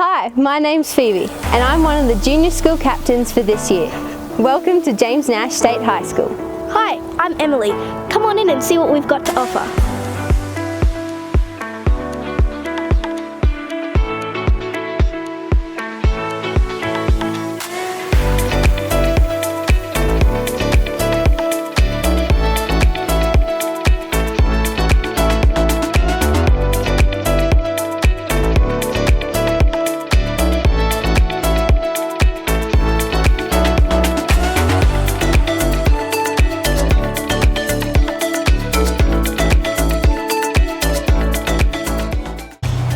Hi, my name's Phoebe and I'm one of the junior school captains for this year. Welcome to James Nash State High School. Hi, I'm Emily. Come on in and see what we've got to offer.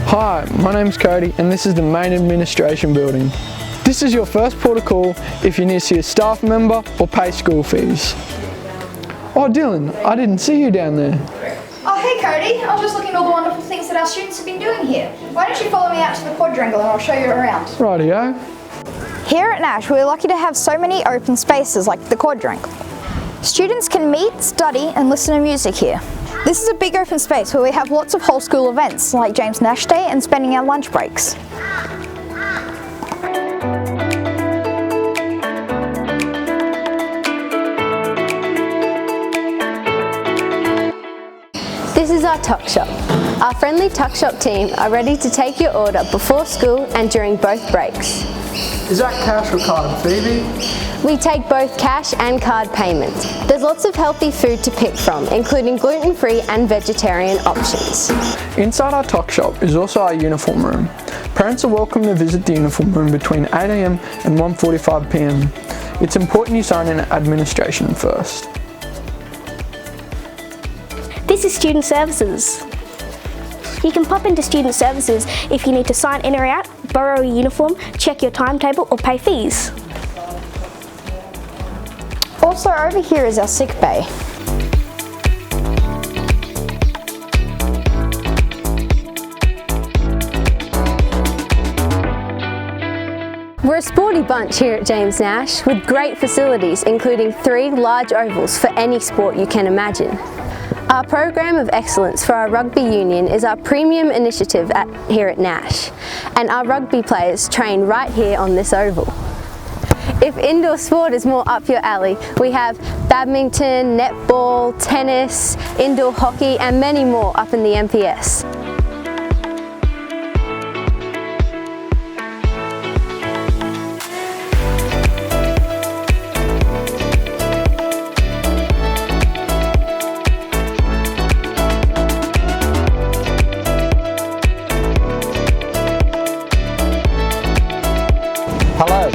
Hi, my name's Cody and this is the main administration building. This is your first port of call if you need to see a staff member or pay school fees. Oh Dylan, I didn't see you down there. Oh hey Cody, I was just looking at all the wonderful things that our students have been doing here. Why don't you follow me out to the quadrangle and I'll show you around. Rightio. Here at Nash, we're lucky to have so many open spaces like the quadrangle. Students can meet, study and listen to music here. This is a big open space where we have lots of whole school events like James Nash Day and spending our lunch breaks. This is our tuck shop. Our friendly tuck shop team are ready to take your order before school and during both breaks. Is that cash or card, Phoebe? We take both cash and card payment. There's lots of healthy food to pick from, including gluten-free and vegetarian options. Inside our tuck shop is also our uniform room. Parents are welcome to visit the uniform room between 8 AM and 1:45 PM. It's important you sign in administration first. This is Student Services. You can pop into Student Services if you need to sign in or out, borrow a uniform, check your timetable or pay fees. Also over here is our sick bay. We're a sporty bunch here at James Nash with great facilities including 3 large ovals for any sport you can imagine. Our program of excellence for our rugby union is our premium initiative here at Nash, and our rugby players train right here on this oval. If indoor sport is more up your alley, we have badminton, netball, tennis, indoor hockey and many more up in the MPS. Hello,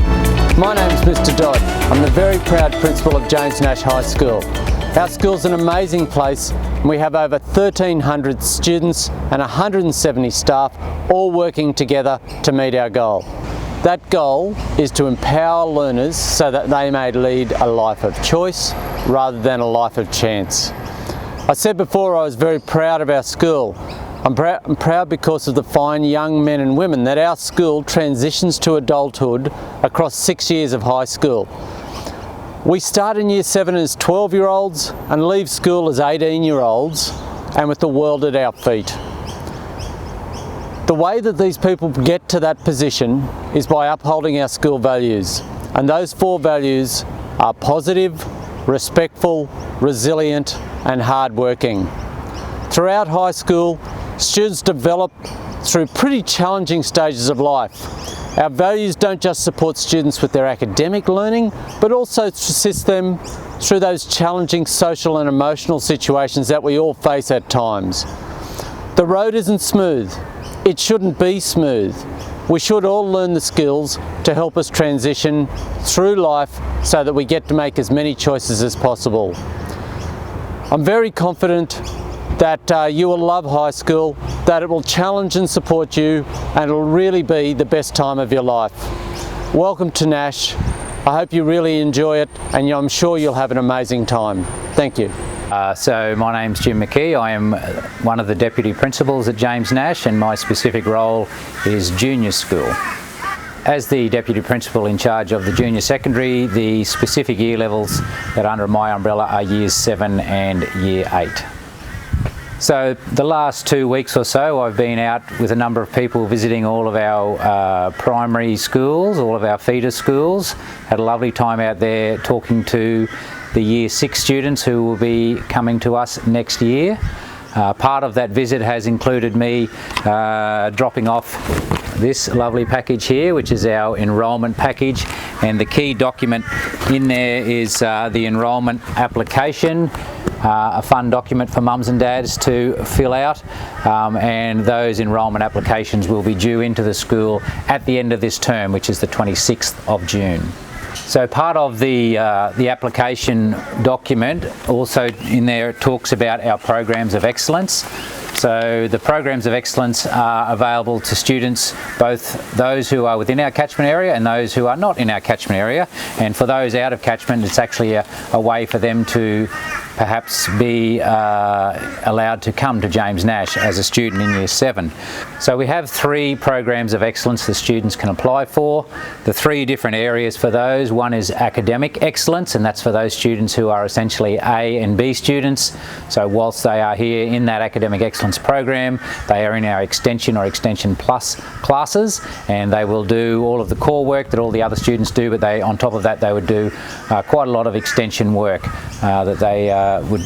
my name's Mr. Dodd. I'm the very proud principal of James Nash High School. Our school's an amazing place and we have over 1,300 students and 170 staff all working together to meet our goal. That goal is to empower learners so that they may lead a life of choice rather than a life of chance. I said before I was very proud of our school. I'm proud because of the fine young men and women that our school transitions to adulthood across 6 years of high school. We start in Year 7 as 12-year-olds and leave school as 18-year-olds and with the world at our feet. The way that these people get to that position is by upholding our school values, and those 4 values are positive, respectful, resilient and hard-working. Throughout high school, students develop through pretty challenging stages of life. Our values don't just support students with their academic learning, but also assist them through those challenging social and emotional situations that we all face at times. The road isn't smooth. It shouldn't be smooth. We should all learn the skills to help us transition through life so that we get to make as many choices as possible. I'm very confident that you will love high school, that it will challenge and support you, and it will really be the best time of your life. Welcome to Nash. I hope you really enjoy it, and I'm sure you'll have an amazing time. Thank you. So my name's Jim McKee. I am one of the deputy principals at James Nash, and my specific role is junior school. As the deputy principal in charge of the junior secondary, the specific year levels that are under my umbrella are years 7 and year 8. So the last 2 weeks or so I've been out with a number of people visiting all of our primary schools, all of our feeder schools. Had a lovely time out there talking to the Year 6 students who will be coming to us next year. Part of that visit has included me dropping off this lovely package here, which is our enrolment package, and the key document in there is the enrolment application, a fun document for mums and dads to fill out, and those enrolment applications will be due into the school at the end of this term, which is the 26th of June. So part of the application document, also in there, it talks about our programs of excellence. So the programs of excellence are available to students, both those who are within our catchment area and those who are not in our catchment area. And for those out of catchment, it's actually a way for them to perhaps be allowed to come to James Nash as a student in Year 7. So we have 3 programs of excellence the students can apply for. The 3 different areas for those: one is academic excellence, and that's for those students who are essentially A and B students. So whilst they are here in that academic excellence program, they are in our extension or extension plus classes, and they will do all of the core work that all the other students do, but they, on top of that, they would do quite a lot of extension work that they would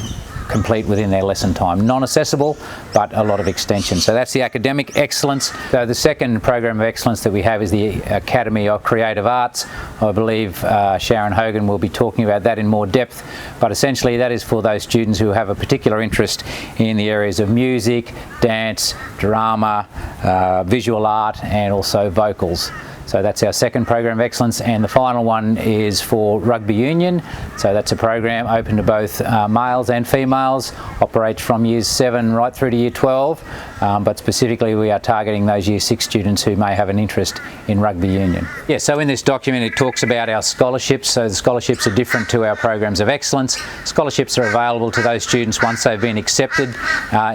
complete within their lesson time. Non-assessable, but a lot of extension. So that's the academic excellence. So the second program of excellence that we have is the Academy of Creative Arts. I believe Sharon Hogan will be talking about that in more depth, but essentially that is for those students who have a particular interest in the areas of music, dance, drama, visual art, and also vocals. So that's our second program of excellence, and the final one is for rugby union. So that's a program open to both males and females, operates from Year 7 right through to Year 12, but specifically we are targeting those Year 6 students who may have an interest in rugby union. Yeah, so in this document it talks about our scholarships. So the scholarships are different to our programs of excellence. Scholarships are available to those students once they've been accepted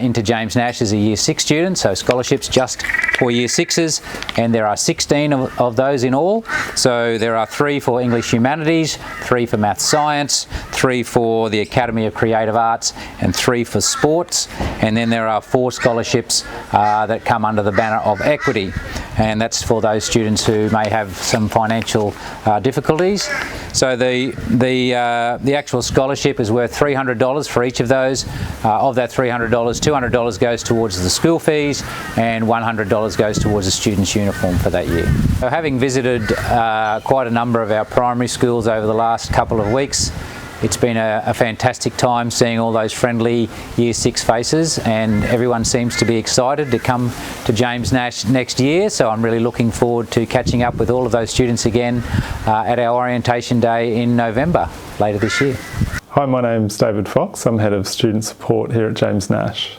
into James Nash as a Year 6 student. So scholarships just for Year 6s, and there are 16 of those in all. So there are 3 for English Humanities, 3 for Maths Science, 3 for the Academy of Creative Arts, and 3 for Sports. And then there are 4 scholarships that come under the banner of Equity, and that's for those students who may have some financial difficulties. So the actual scholarship is worth $300 for each of those. Of that $300, $200 goes towards the school fees, and $100 goes towards a student's uniform for that year. So having visited quite a number of our primary schools over the last couple of weeks, it's been a fantastic time seeing all those friendly Year 6 faces, and everyone seems to be excited to come to James Nash next year. So I'm really looking forward to catching up with all of those students again at our orientation day in November later this year. Hi, my name's David Fox. I'm Head of Student Support here at James Nash.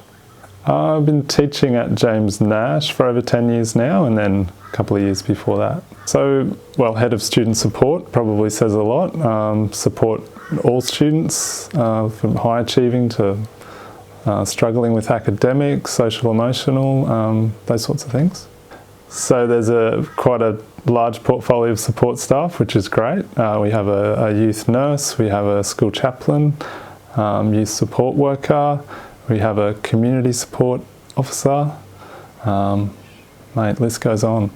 I've been teaching at James Nash for over 10 years now, and then a couple of years before that. So, well, Head of Student Support probably says a lot. Support all students from high achieving to struggling with academics, social emotional, those sorts of things. So there's quite a large portfolio of support staff, which is great. We have a youth nurse, we have a school chaplain, youth support worker, we have a community support officer, list goes on.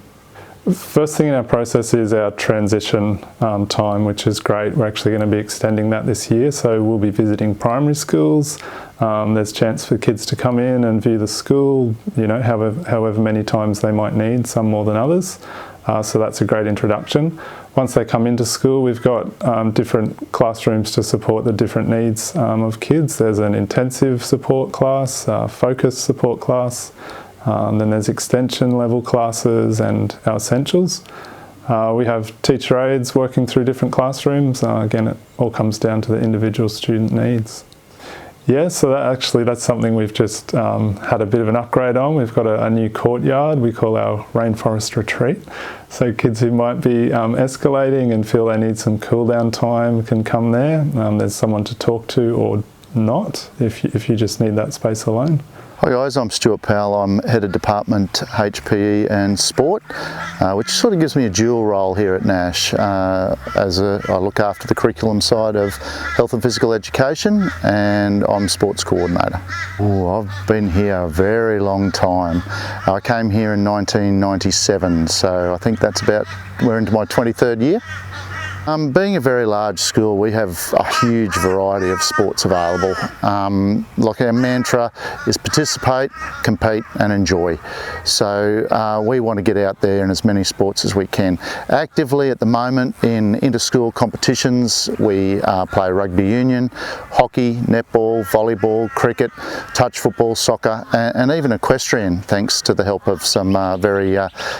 First thing in our process is our transition time, which is great. We're actually going to be extending that this year, so we'll be visiting primary schools. There's a chance for kids to come in and view the school, you know, however many times they might need, some more than others. So that's a great introduction. Once they come into school, we've got different classrooms to support the different needs of kids. There's an intensive support class, focus support class, then there's extension level classes and our essentials. We have teacher aides working through different classrooms. Again, it all comes down to the individual student needs. Yeah, so that's something we've just had a bit of an upgrade on. We've got a new courtyard we call our Rainforest Retreat. So kids who might be escalating and feel they need some cool down time can come there. There's someone to talk to or not if you just need that space alone. Hi guys, I'm Stuart Powell. I'm Head of Department HPE and Sport, which sort of gives me a dual role here at Nash. I look after the curriculum side of health and physical education, and I'm Sports Coordinator. Ooh, I've been here a very long time. I came here in 1997, so I think we're into my 23rd year. Being a very large school, we have a huge variety of sports available. Like our mantra is participate, compete and enjoy. So we want to get out there in as many sports as we can. Actively at the moment in inter-school competitions, we play rugby union, hockey, netball, volleyball, cricket, touch football, soccer and even equestrian, thanks to the help of some very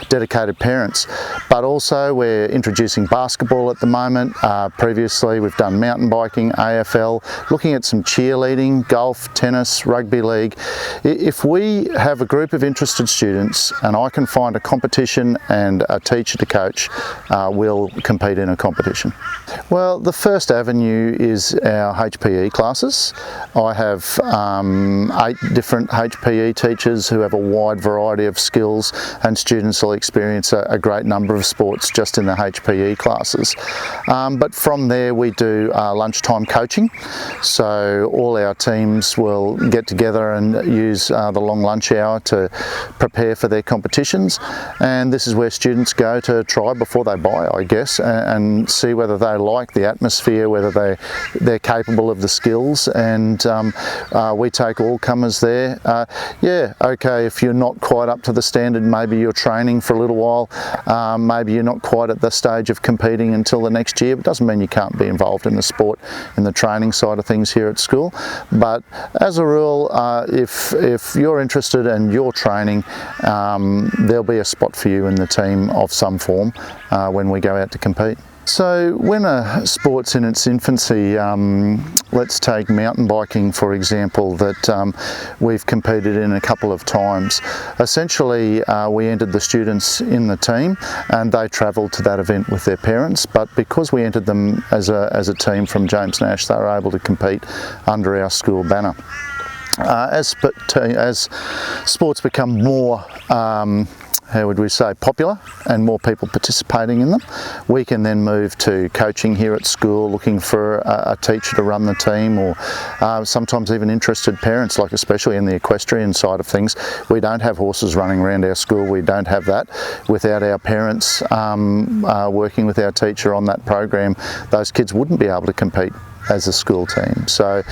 dedicated parents. But also we're introducing basketball at the moment. Previously we've done mountain biking, AFL, looking at some cheerleading, golf, tennis, rugby league. If we have a group of interested students and I can find a competition and a teacher to coach, we'll compete in a competition. Well, the first avenue is our HPE classes. I have 8 different HPE teachers who have a wide variety of skills, and students will experience a great number of sports just in the HPE classes. But from there we do lunchtime coaching, so all our teams will get together and use the long lunch hour to prepare for their competitions, and this is where students go to try before they buy, I guess, and see whether they like the atmosphere, whether they're capable of the skills, and we take all comers there. Yeah, okay, if you're not quite up to the standard, maybe you're training for a little while, maybe you're not quite at the stage of competing until the next year. It doesn't mean you can't be involved in the sport, in the training side of things here at school, but as a rule, if you're interested and you're training, there'll be a spot for you in the team of some form when we go out to compete. So when a sport's in its infancy, let's take mountain biking for example, that we've competed in a couple of times. Essentially we entered the students in the team and they travelled to that event with their parents, but because we entered them as a team from James Nash, they were able to compete under our school banner. As sports become more how would we say, popular and more people participating in them, we can then move to coaching here at school, looking for a teacher to run the team, or sometimes even interested parents, like especially in the equestrian side of things. We don't have horses running around our school, we don't have that. Without our parents working with our teacher on that program, those kids wouldn't be able to compete as a school team. So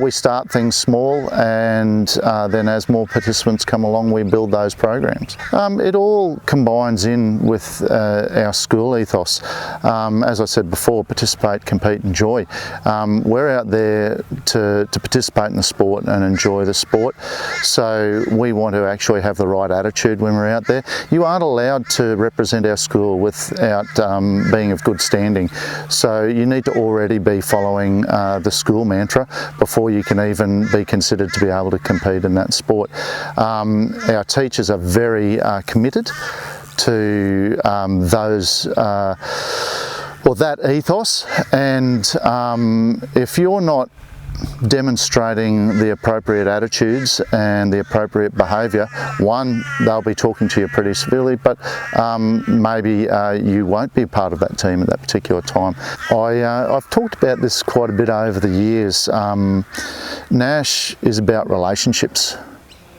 we start things small, and then as more participants come along, we build those programs. It all combines in with our school ethos. As I said before, participate, compete, enjoy. We're out there to participate in the sport and enjoy the sport, so we want to actually have the right attitude when we're out there. You aren't allowed to represent our school without being of good standing, so you need to already be following the school mantra before you can even be considered to be able to compete in that sport. Our teachers are very committed to that ethos, and if you're not demonstrating the appropriate attitudes and the appropriate behaviour, one, they'll be talking to you pretty severely, but maybe you won't be part of that team at that particular time. I've talked about this quite a bit over the years. Nash is about relationships.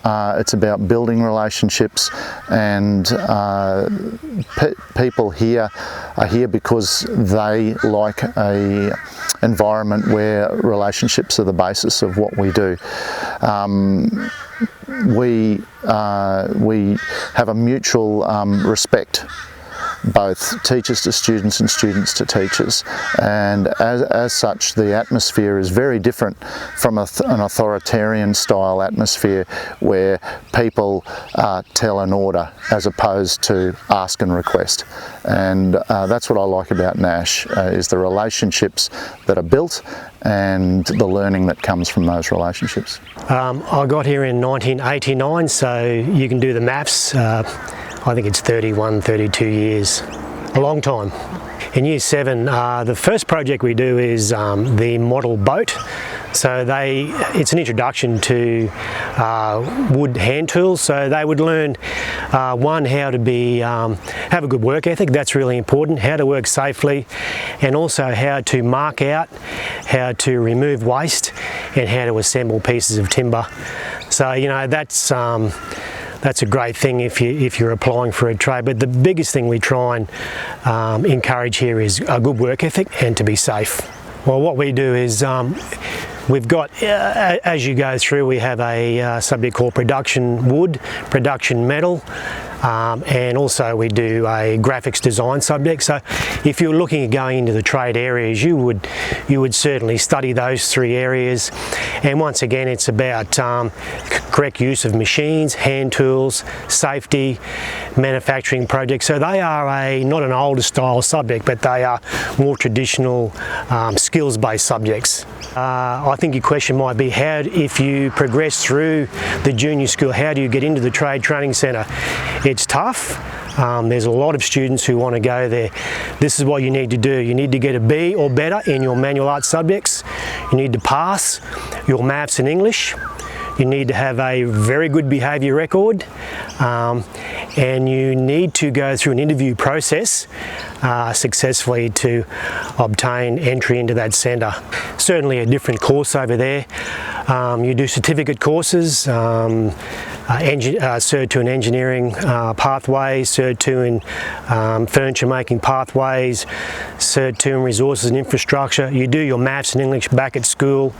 It's about building relationships, and people here are here because they like a environment where relationships are the basis of what we do. We have a mutual respect, both teachers to students and students to teachers, and as such the atmosphere is very different from an authoritarian style atmosphere where people tell and order as opposed to ask and request. And that's what I like about Nash, is the relationships that are built and the learning that comes from those relationships. I got here in 1989, so you can do the maths. I think it's 31, 32 years. a long time. In Year 7, the first project we do is the model boat. So it's an introduction to wood hand tools. So they would learn one, how to have a good work ethic. That's really important. How to work safely, and also how to mark out, how to remove waste, and how to assemble pieces of timber. So that's a great thing if you're applying for a trade. But the biggest thing we try and encourage here is a good work ethic and to be safe. Well, what we do is we've got, as you go through, we have a subject called production wood, production metal, and also we do a graphics design subject. So if you're looking at going into the trade areas, you would certainly study those 3 areas. And once again, it's about correct use of machines, hand tools, safety, manufacturing projects. So they are not an older style subject, but they are more traditional skills-based subjects. I think your question might be, if you progress through the junior school, how do you get into the Trade Training Centre? It's tough. There's a lot of students who want to go there. This is what you need to do. You need to get a B or better in your manual arts subjects. You need to pass your maths and English. You need to have a very good behaviour record, and you need to go through an interview process successfully to obtain entry into that centre. Certainly a different course over there. You do certificate courses, Cert 2 in engineering pathways, Cert 2 in furniture making pathways, Cert 2 in resources and infrastructure. You do your maths and English back at school.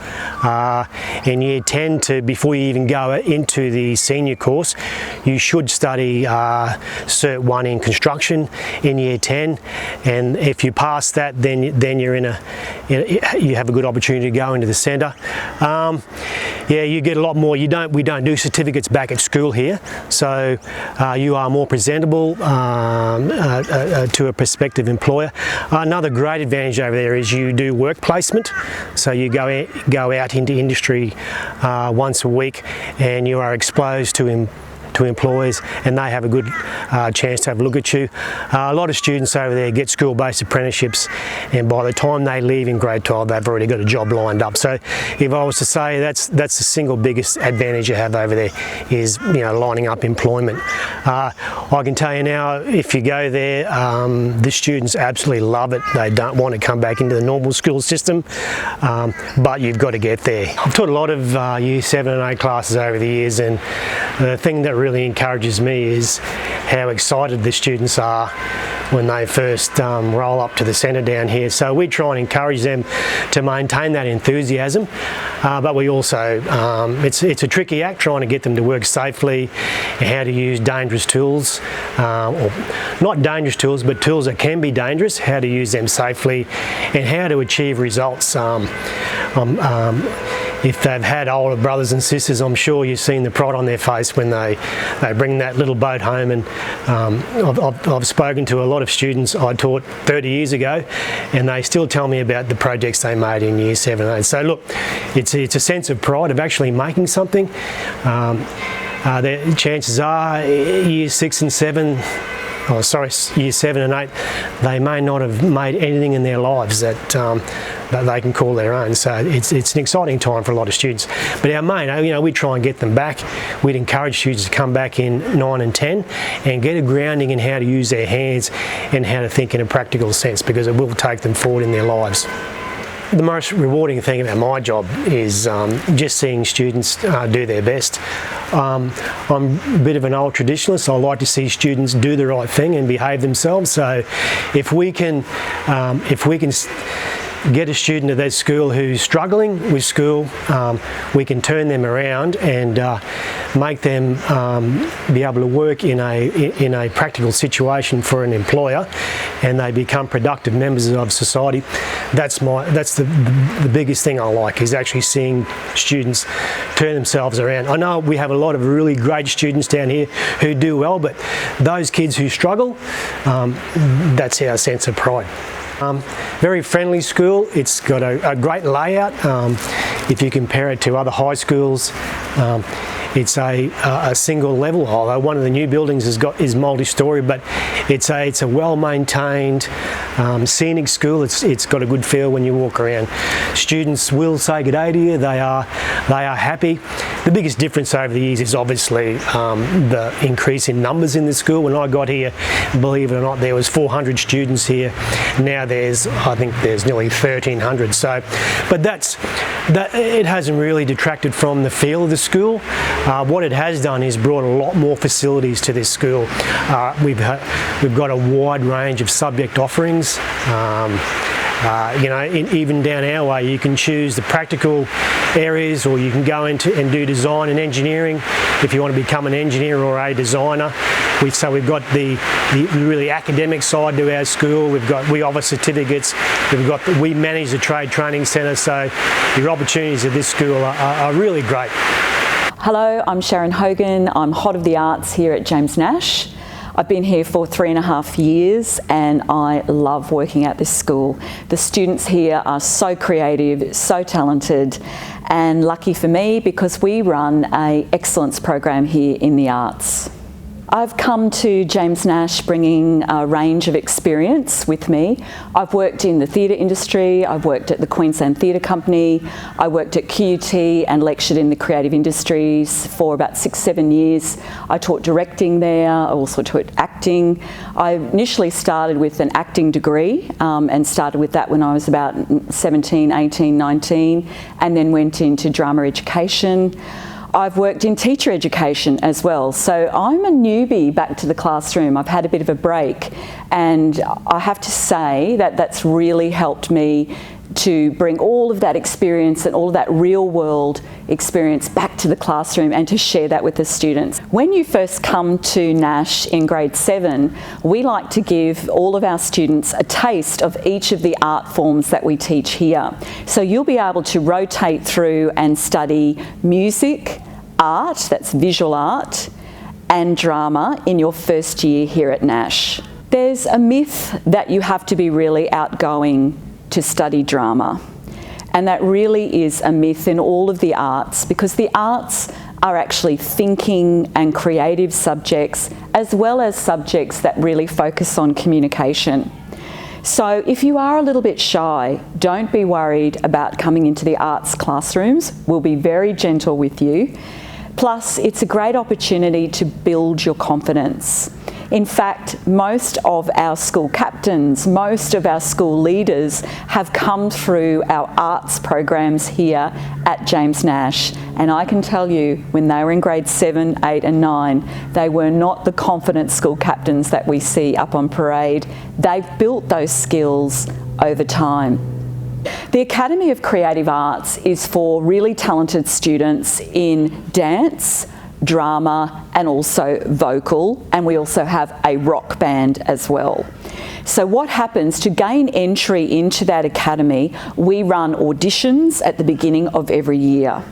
In Year 10, before you even go into the senior course, you should study Cert 1 in construction in Year 10, and if you pass that, then you're you have a good opportunity to go into the centre. Yeah, you get a lot more. We don't do certificates back at school here, so you are more presentable to a prospective employer. Another great advantage over there is you do work placement, so you go out into industry once a week, and you are exposed to employers, and they have a good chance to have a look at you. A lot of students over there get school-based apprenticeships, and by the time they leave in grade 12, they've already got a job lined up. So if I was to say that's the single biggest advantage you have over there, is lining up employment. I can tell you now, if you go there, the students absolutely love it. They don't want to come back into the normal school system, but you've got to get there. I've taught a lot of Year 7 and 8 classes over the years, and the thing that really encourages me is how excited the students are when they first roll up to the centre down here. So we try and encourage them to maintain that enthusiasm, but we also, it's a tricky act trying to get them to work safely, how to use dangerous tools, or not dangerous tools, but tools that can be dangerous, how to use them safely, and how to achieve results. If they've had older brothers and sisters, I'm sure you've seen the pride on their face when they bring that little boat home. And I've spoken to a lot of students I taught 30 years ago, and they still tell me about the projects they made in Year 7 and 8. So look, it's a sense of pride of actually making something. The chances are Year 6 and 7, Year 7 and 8, they may not have made anything in their lives that they can call their own. So it's an exciting time for a lot of students. But our main, we try and get them back. We'd encourage students to come back in 9 and 10 and get a grounding in how to use their hands and how to think in a practical sense, because it will take them forward in their lives. The most rewarding thing about my job is just seeing students do their best. I'm a bit of an old traditionalist. I like to see students do the right thing and behave themselves. So if we can get a student at that school who's struggling with school, we can turn them around and make them be able to work in a practical situation for an employer, and they become productive members of society. That's the biggest thing I like, is actually seeing students turn themselves around. I know we have a lot of really great students down here who do well, but those kids who struggle, that's our sense of pride. Very friendly school. It's got a great layout. If you compare it to other high schools, It's a single level, although one of the new buildings is multi-storey, but it's a well-maintained, scenic school. It's got a good feel when you walk around. Students will say good day to you. They are happy. The biggest difference over the years is obviously the increase in numbers in the school. When I got here, believe it or not, there was 400 students here. Now I think there's nearly 1,300. So, but it hasn't really detracted from the feel of the school. What it has done is brought a lot more facilities to this school. We've got a wide range of subject offerings. Even down our way, you can choose the practical areas, or you can go into and do design and engineering if you want to become an engineer or a designer. So we've got the really academic side to our school. We offer certificates. We manage the trade training centre. So your opportunities at this school are really great. Hello, I'm Sharon Hogan. I'm Hot of the Arts here at James Nash. I've been here for 3.5 years and I love working at this school. The students here are so creative, so talented, and lucky for me because we run an excellence program here in the arts. I've come to James Nash bringing a range of experience with me. I've worked in the theatre industry, I've worked at the Queensland Theatre Company, I worked at QUT and lectured in the creative industries for about 6-7 years. I taught directing there, I also taught acting. I initially started with an acting degree and started with that when I was about 17, 18, 19, and then went into drama education. I've worked in teacher education as well, so I'm a newbie back to the classroom. I've had a bit of a break, and I have to say that that's really helped me to bring all of that experience and all of that real world experience back to the classroom and to share that with the students. When you first come to Nash in grade 7, we like to give all of our students a taste of each of the art forms that we teach here. So you'll be able to rotate through and study music, art, that's visual art, and drama in your first year here at Nash. There's a myth that you have to be really outgoing to study drama, and that really is a myth in all of the arts, because the arts are actually thinking and creative subjects, as well as subjects that really focus on communication. So if you are a little bit shy, don't be worried about coming into the arts classrooms. We'll be very gentle with you. Plus, it's a great opportunity to build your confidence. In fact, most of our school captains, most of our school leaders have come through our arts programs here at James Nash. And I can tell you, when they were in grade 7, 8 and 9, they were not the confident school captains that we see up on parade. They've built those skills over time. The Academy of Creative Arts is for really talented students in dance, drama and also vocal, and we also have a rock band as well. So what happens to gain entry into that academy, we run auditions at the beginning of every year.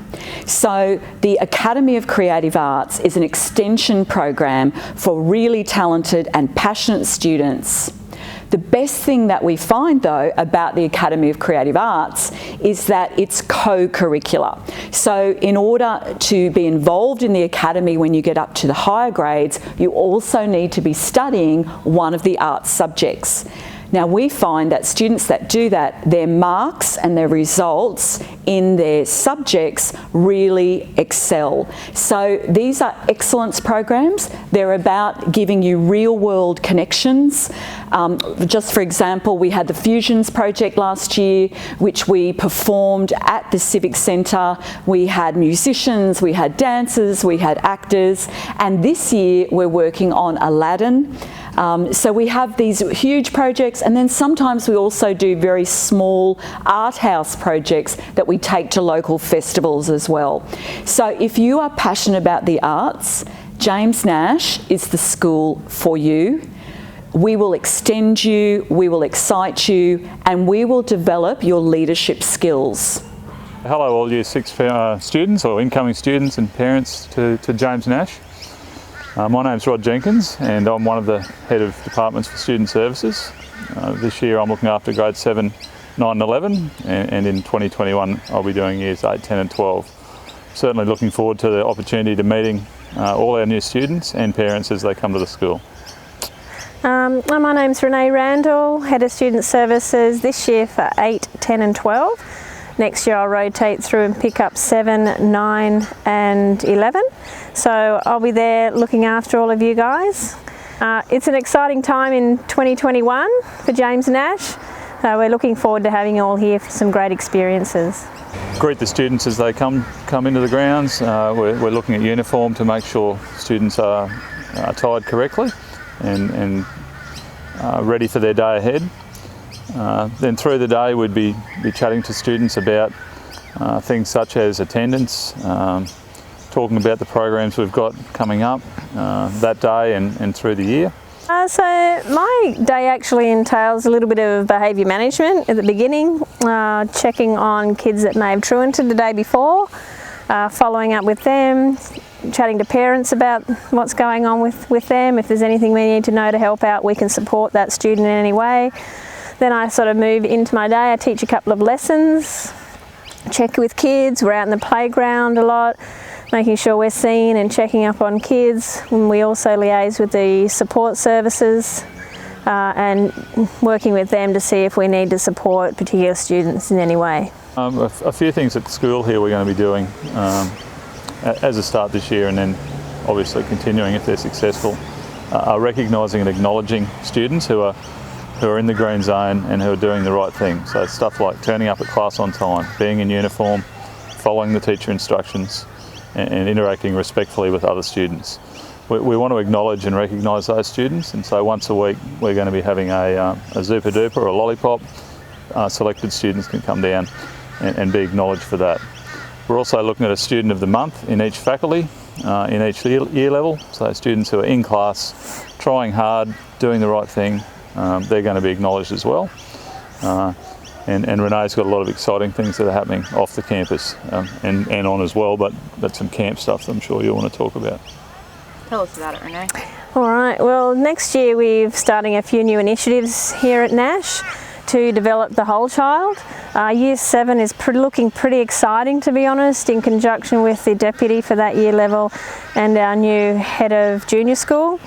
So the Academy of Creative Arts is an extension program for really talented and passionate students. The best thing that we find though about the Academy of Creative Arts is that it's co-curricular. So in order to be involved in the academy when you get up to the higher grades, you also need to be studying one of the arts subjects. Now we find that students that do that, their marks and their results in their subjects really excel. So these are excellence programs. They're about giving you real world connections. Just for example, we had the Fusions project last year, which we performed at the Civic Centre. We had musicians, we had dancers, we had actors, and this year we're working on Aladdin. So we have these huge projects, and then sometimes we also do very small art house projects that we take to local festivals as well. So if you are passionate about the arts, James Nash is the school for you. We will extend you, we will excite you, and we will develop your leadership skills. Hello all Year 6 students or incoming students and parents to James Nash. My name's Rod Jenkins and I'm one of the head of departments for student services. This year I'm looking after grades 7, 9 and 11, and in 2021 I'll be doing years 8, 10 and 12. certainly looking forward to the opportunity to meeting all our new students and parents as they come to the school. My name's Randall, Head of Student Services this year for 8, 10 and 12. Next year I'll rotate through and pick up 7, 9 and 11. So I'll be there looking after all of you guys. It's an exciting time in 2021 for James Nash. We're looking forward to having you all here for some great experiences. Greet the students as they come into the grounds. We're looking at uniform to make sure students are tied correctly and ready for their day ahead. Then through the day we'd be chatting to students about things such as attendance, talking about the programs we've got coming up that day and through the year. So my day actually entails a little bit of behaviour management at the beginning, checking on kids that may have truanted the day before, following up with them, chatting to parents about what's going on with them. If there's anything we need to know to help out, we can support that student in any way. Then I sort of move into my day. I teach a couple of lessons, check with kids. We're out in the playground a lot, making sure we're seen and checking up on kids. And we also liaise with the support services and working with them to see if we need to support particular students in any way. A few things at school here we're going to be doing as a start this year, and then obviously continuing if they're successful, are recognising and acknowledging students who are in the green zone and who are doing the right thing. So stuff like turning up at class on time, being in uniform, following the teacher instructions and interacting respectfully with other students. We want to acknowledge and recognise those students, and so once a week we're going to be having a Zupa Duper or a lollipop. Selected students can come down and be acknowledged for that. We're also looking at a student of the month in each faculty, in each year level. So students who are in class, trying hard, doing the right thing, they're going to be acknowledged as well. And Renee's got a lot of exciting things that are happening off the campus and on as well, but some camp stuff that I'm sure you'll want to talk about. Tell us about it, Renee. All right, well next year we're starting a few new initiatives here at Nash to develop the whole child. Year 7 is looking pretty exciting, to be honest, in conjunction with the deputy for that year level and our new head of junior school.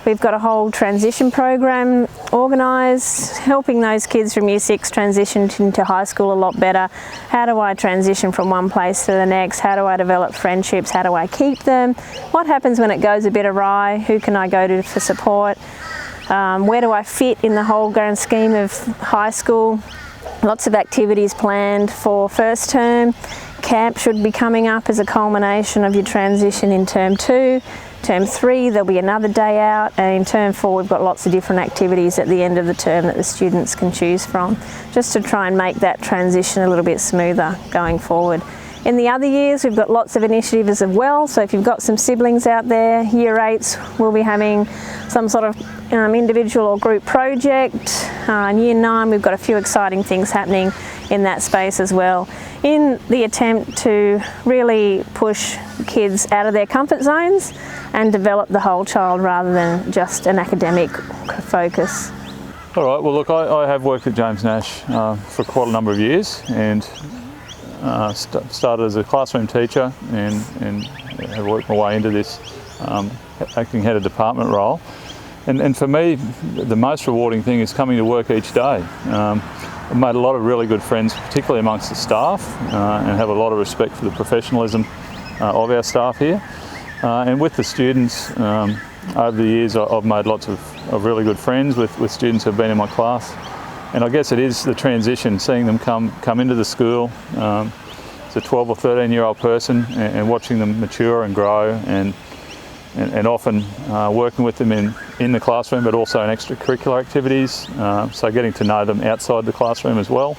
We've got a whole transition program organised, helping those kids from year 6 transition into high school a lot better. How do I transition from one place to the next? How do I develop friendships? How do I keep them? What happens when it goes a bit awry? Who can I go to for support? Where do I fit in the whole grand scheme of high school? Lots of activities planned for first term. Camp should be coming up as a culmination of your transition in term 2. Term 3 there'll be another day out, and in term 4 we've got lots of different activities at the end of the term that the students can choose from, just to try and make that transition a little bit smoother going forward. In the other years we've got lots of initiatives as well, so if you've got some siblings out there, year 8s will be having some sort of individual or group project. In year 9 we've got a few exciting things happening in that space as well, in the attempt to really push kids out of their comfort zones and develop the whole child rather than just an academic focus. All right, well look, I have worked at James Nash for quite a number of years, and started as a classroom teacher and have worked my way into this acting head of department role. And for me, the most rewarding thing is coming to work each day. I've made a lot of really good friends, particularly amongst the staff, and have a lot of respect for the professionalism of our staff here. And with the students, over the years I've made lots of really good friends with students who have been in my class. And I guess it is the transition, seeing them come into the school as a 12 or 13-year-old person and watching them mature and grow, and often working with them in the classroom, but also in extracurricular activities, so getting to know them outside the classroom as well,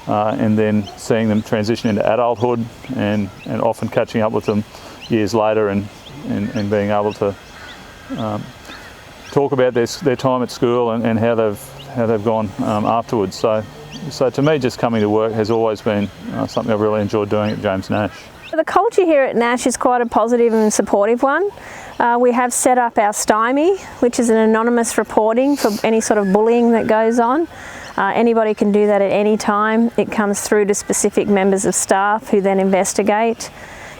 and then seeing them transition into adulthood and often catching up with them years later and being able to talk about their time at school and how they've gone afterwards. So to me, just coming to work has always been something I've really enjoyed doing at James Nash. The culture here at Nash is quite a positive and supportive one. We have set up our STIME, which is an anonymous reporting for any sort of bullying that goes on. Anybody can do that at any time. It comes through to specific members of staff who then investigate.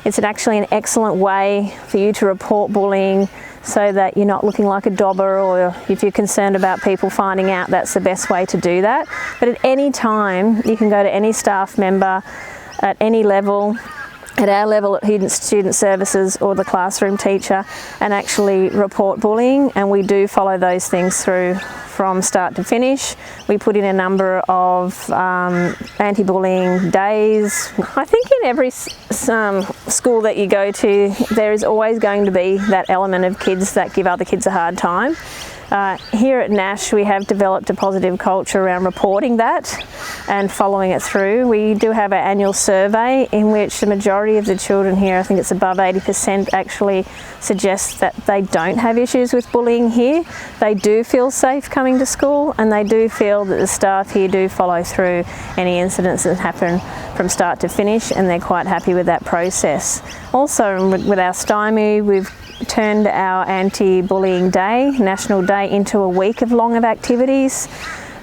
It's actually an excellent way for you to report bullying so that you're not looking like a dobber, or if you're concerned about people finding out, that's the best way to do that. But at any time, you can go to any staff member at any level, at our level at Student Services or the classroom teacher, and actually report bullying, and we do follow those things through from start to finish. We put in a number of anti-bullying days. I think in every school that you go to, there is always going to be that element of kids that give other kids a hard time. Here at Nash, we have developed a positive culture around reporting that and following it through. We do have our annual survey in which the majority of the children here, I think it's above 80%, actually suggest that they don't have issues with bullying here. They do feel safe coming to school, and they do feel that the staff here do follow through any incidents that happen from start to finish, and they're quite happy with that process. Also, with our STYMU, we've turned our anti-bullying day, National Day, into a week of activities.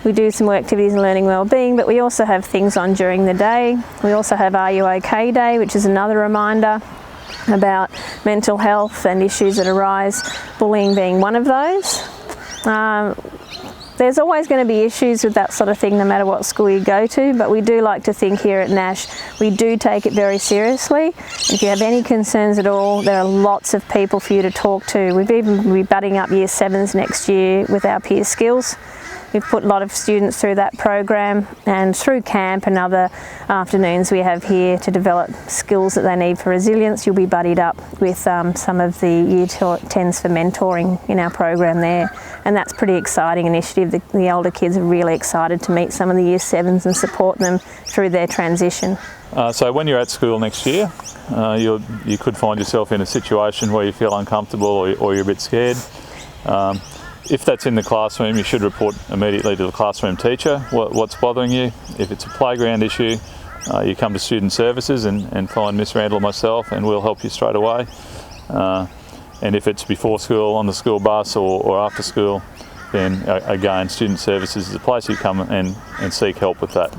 We do some more activities in learning wellbeing, but we also have things on during the day. We also have Are You OK Day, which is another reminder about mental health and issues that arise, bullying being one of those. There's always going to be issues with that sort of thing no matter what school you go to, but we do like to think here at Nash we do take it very seriously. If you have any concerns at all, there are lots of people for you to talk to. We've even be butting up Year 7s next year with our peer skills. We've put a lot of students through that program, and through camp and other afternoons we have here to develop skills that they need for resilience. You'll be buddied up with some of the Year 10s for mentoring in our program there, and that's a pretty exciting initiative. The older kids are really excited to meet some of the Year 7s and support them through their transition. So when you're at school next year, you could find yourself in a situation where you feel uncomfortable or you're a bit scared. If that's in the classroom, you should report immediately to the classroom teacher what's bothering you. If it's a playground issue, you come to Student Services and find Miss Randall or myself, and we'll help you straight away. And if it's before school, on the school bus or after school, then again, Student Services is a place you come and seek help with that.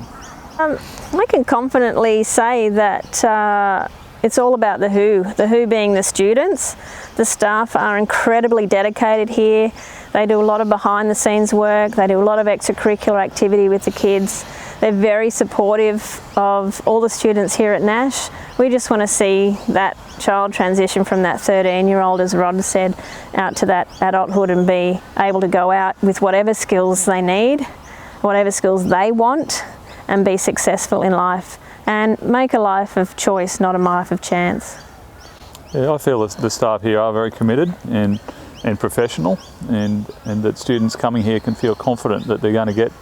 I can confidently say that it's all about the who being the students. The staff are incredibly dedicated here. They do a lot of behind the scenes work, they do a lot of extracurricular activity with the kids. They're very supportive of all the students here at Nash. We just want to see that child transition from that 13-year-old, as Rod said, out to that adulthood and be able to go out with whatever skills they need, whatever skills they want, and be successful in life and make a life of choice, not a life of chance. Yeah, I feel the staff here are very committed and professional, and that students coming here can feel confident that they're going to get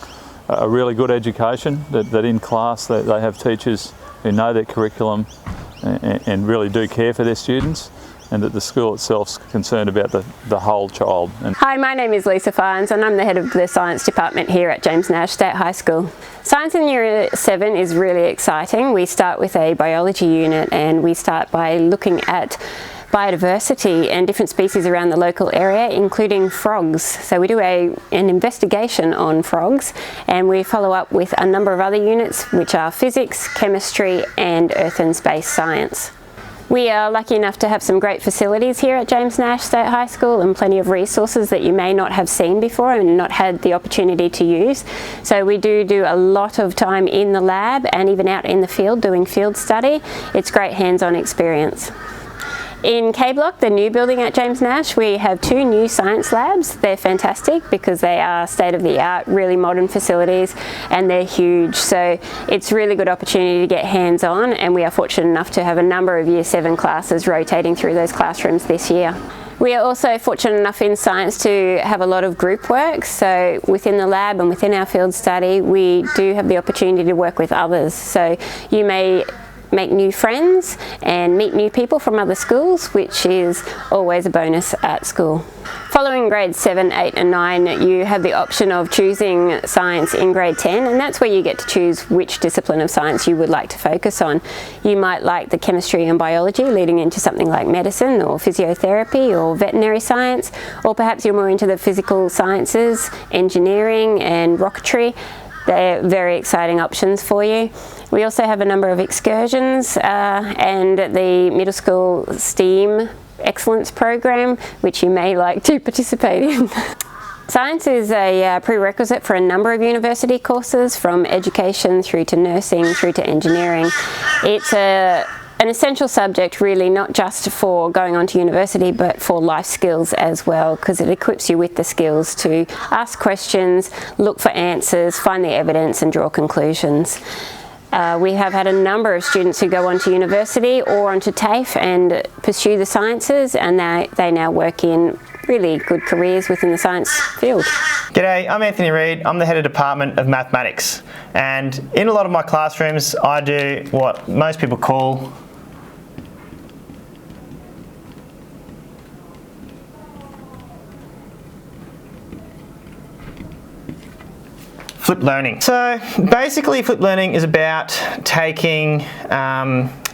a really good education, that in class they have teachers who know their curriculum and really do care for their students, and that the school itself is concerned about the whole child. Hi, my name is Lisa Farnes and I'm the head of the Science Department here at James Nash State High School. Science in Year 7 is really exciting. We start with a biology unit, and we start by looking at biodiversity and different species around the local area, including frogs. So we do an investigation on frogs, and we follow up with a number of other units, which are physics, chemistry and earth and space science. We are lucky enough to have some great facilities here at James Nash State High School, and plenty of resources that you may not have seen before and not had the opportunity to use. So we do a lot of time in the lab and even out in the field doing field study. It's great hands-on experience. In K Block, the new building at James Nash, we have 2 new science labs. They're fantastic because they are state-of-the-art, really modern facilities, and they're huge. So it's a really good opportunity to get hands-on, and we are fortunate enough to have a number of Year 7 classes rotating through those classrooms this year. We are also fortunate enough in science to have a lot of group work. So within the lab and within our field study, we do have the opportunity to work with others. So you may make new friends and meet new people from other schools, which is always a bonus at school. Following grades 7, 8 and 9, you have the option of choosing science in grade 10, and that's where you get to choose which discipline of science you would like to focus on. You might like the chemistry and biology, leading into something like medicine or physiotherapy or veterinary science, or perhaps you're more into the physical sciences, engineering and rocketry. They're very exciting options for you. We also have a number of excursions and the middle school STEAM excellence program, which you may like to participate in. Science is a prerequisite for a number of university courses, from education through to nursing through to engineering. It's an essential subject, really, not just for going on to university but for life skills as well, because it equips you with the skills to ask questions, look for answers, find the evidence and draw conclusions. We have had a number of students who go on to university or onto TAFE and pursue the sciences, and they now work in really good careers within the science field. G'day, I'm Anthony Reid. I'm the head of Department of Mathematics, and in a lot of my classrooms I do what most people call flipped learning. So basically flipped learning is about taking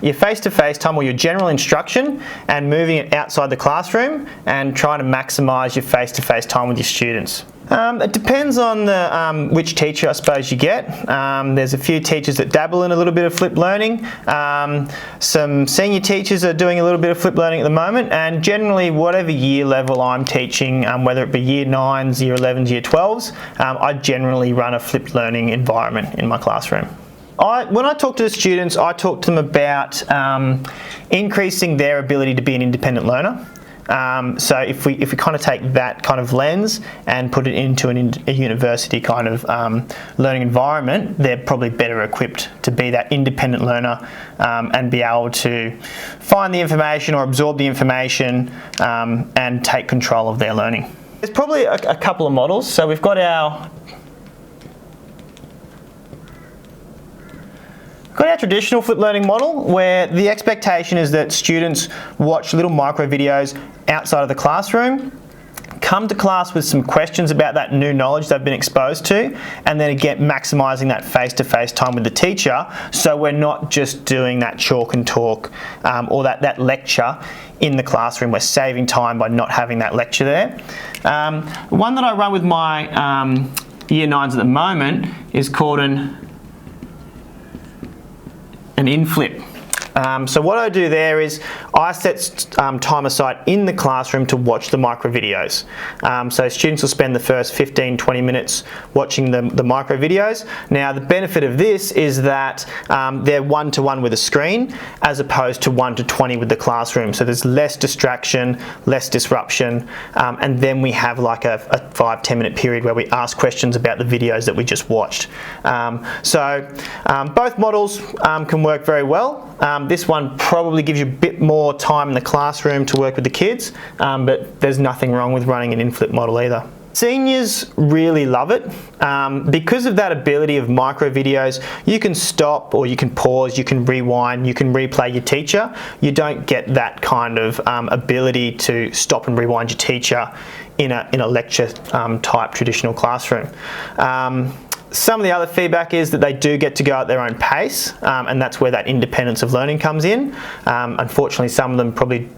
your face-to-face time or your general instruction and moving it outside the classroom and trying to maximise your face-to-face time with your students. It depends on the, which teacher I suppose you get. There's a few teachers that dabble in a little bit of flipped learning. Some senior teachers are doing a little bit of flipped learning at the moment, and generally whatever year level I'm teaching, whether it be year 9s, year 11s, year 12s, I generally run a flipped learning environment in my classroom. When I talk to the students, I talk to them about increasing their ability to be an independent learner. So if we kind of take that kind of lens and put it into a university kind of learning environment, they're probably better equipped to be that independent learner and be able to find the information or absorb the information and take control of their learning. There's probably a couple of models. So we've got our traditional flipped learning model, where the expectation is that students watch little micro videos outside of the classroom, come to class with some questions about that new knowledge they've been exposed to, and then again maximising that face-to-face time with the teacher, so we're not just doing that chalk and talk or that lecture in the classroom. We're saving time by not having that lecture there. One that I run with my year 9s at the moment is called an in-flip. So what I do there is I set time aside in the classroom to watch the micro videos. So students will spend the first 15-20 minutes watching the micro videos. Now the benefit of this is that they're 1-to-1 with a screen as opposed to 1-to-20 with the classroom. So there's less distraction, less disruption, and then we have like a 5-10 minute period where we ask questions about the videos that we just watched. Both models can work very well. This one probably gives you a bit more time in the classroom to work with the kids, but there's nothing wrong with running an in-flip model either. Seniors really love it. Because of that ability of micro videos, you can stop or you can pause, you can rewind, you can replay your teacher. You don't get that kind of ability to stop and rewind your teacher in a lecture type traditional classroom. Some of the other feedback is that they do get to go at their own pace, and that's where that independence of learning comes in. Unfortunately, some of them probably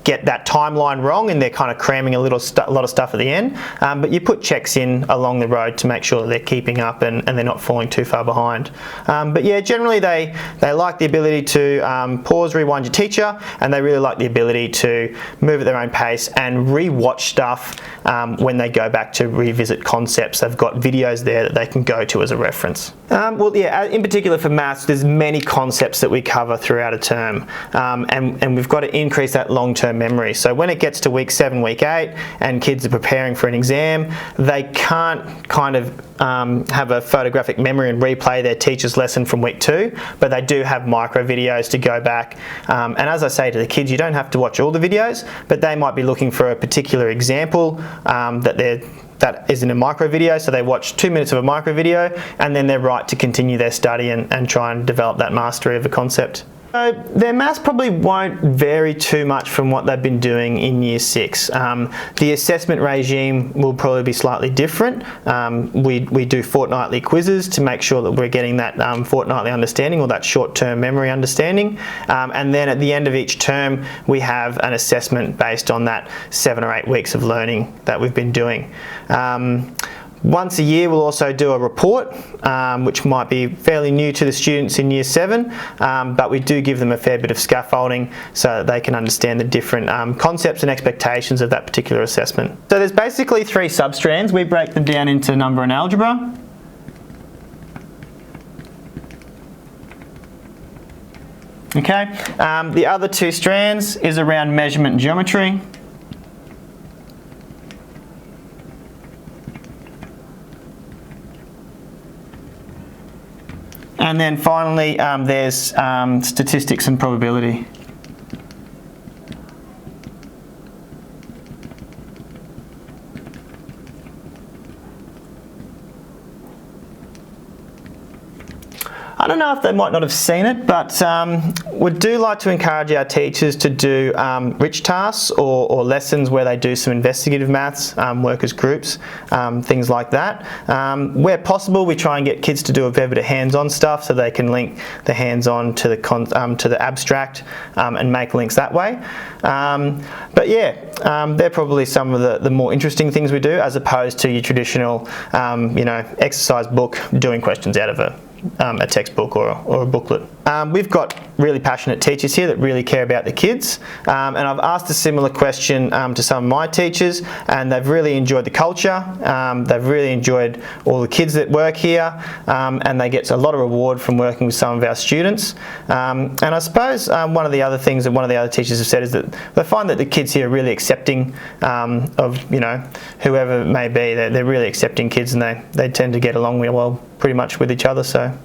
get that timeline wrong and they're kind of cramming a lot of stuff at the end, but you put checks in along the road to make sure that they're keeping up and they're not falling too far behind. But yeah, generally they like the ability to pause, rewind your teacher, and they really like the ability to move at their own pace and re-watch stuff when they go back to revisit concepts. They've got videos there that they can go to as a reference. Well, yeah, in particular for maths, there's many concepts that we cover throughout a term, and we've got to increase that long-term memory. So when it gets to week 7, week 8, and kids are preparing for an exam, they can't kind of have a photographic memory and replay their teacher's lesson from week 2, but they do have micro videos to go back. And as I say to the kids, you don't have to watch all the videos, but they might be looking for a particular example that is in a micro video, so they watch 2 minutes of a micro video and then they're right to continue their study and try and develop that mastery of a concept. So their maths probably won't vary too much from what they've been doing in year 6. The assessment regime will probably be slightly different. We do fortnightly quizzes to make sure that we're getting that fortnightly understanding or that short-term memory understanding. And then at the end of each term, we have an assessment based on that 7 or 8 weeks of learning that we've been doing. Once a year we'll also do a report, which might be fairly new to the students in Year 7, but we do give them a fair bit of scaffolding so that they can understand the different concepts and expectations of that particular assessment. So there's basically 3 substrands. We break them down into number and algebra. Okay, the other 2 strands is around measurement and geometry. And then finally, there's statistics and probability. I don't know if they might not have seen it, but we do like to encourage our teachers to do rich tasks or lessons where they do some investigative maths, work as groups, things like that. Where possible, we try and get kids to do a fair bit of hands-on stuff so they can link the hands-on to the abstract and make links that way. But yeah, they're probably some of the more interesting things we do, as opposed to your traditional, exercise book doing questions out of a textbook or a booklet. We've got really passionate teachers here that really care about the kids, and I've asked a similar question to some of my teachers, and they've really enjoyed the culture, they've really enjoyed all the kids that work here, and they get a lot of reward from working with some of our students. And I suppose one of the other things that one of the other teachers have said is that they find that the kids here are really accepting of whoever it may be. They're really accepting kids, and they tend to get along well pretty much with each other. So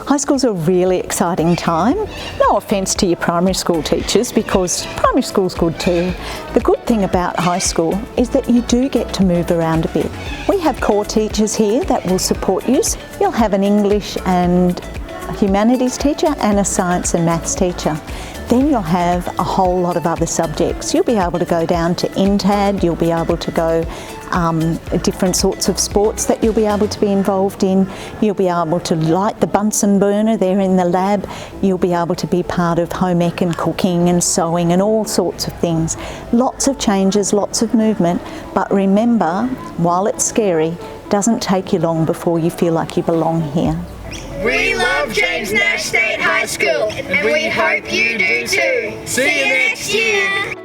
high school's a really exciting time. No offence to your primary school teachers, because primary school's good too. The good thing about high school is that you do get to move around a bit. We have core teachers here that will support you. You'll have an English and humanities teacher and a science and maths teacher. Then you'll have a whole lot of other subjects. You'll be able to go down to INTAD, you'll be able to go different sorts of sports that you'll be able to be involved in. You'll be able to light the Bunsen burner there in the lab. You'll be able to be part of home ec and cooking and sewing and all sorts of things. Lots of changes, lots of movement, but remember, while it's scary, it doesn't take you long before you feel like you belong here. We love James Nash State High School, and we hope you do too. See you next year.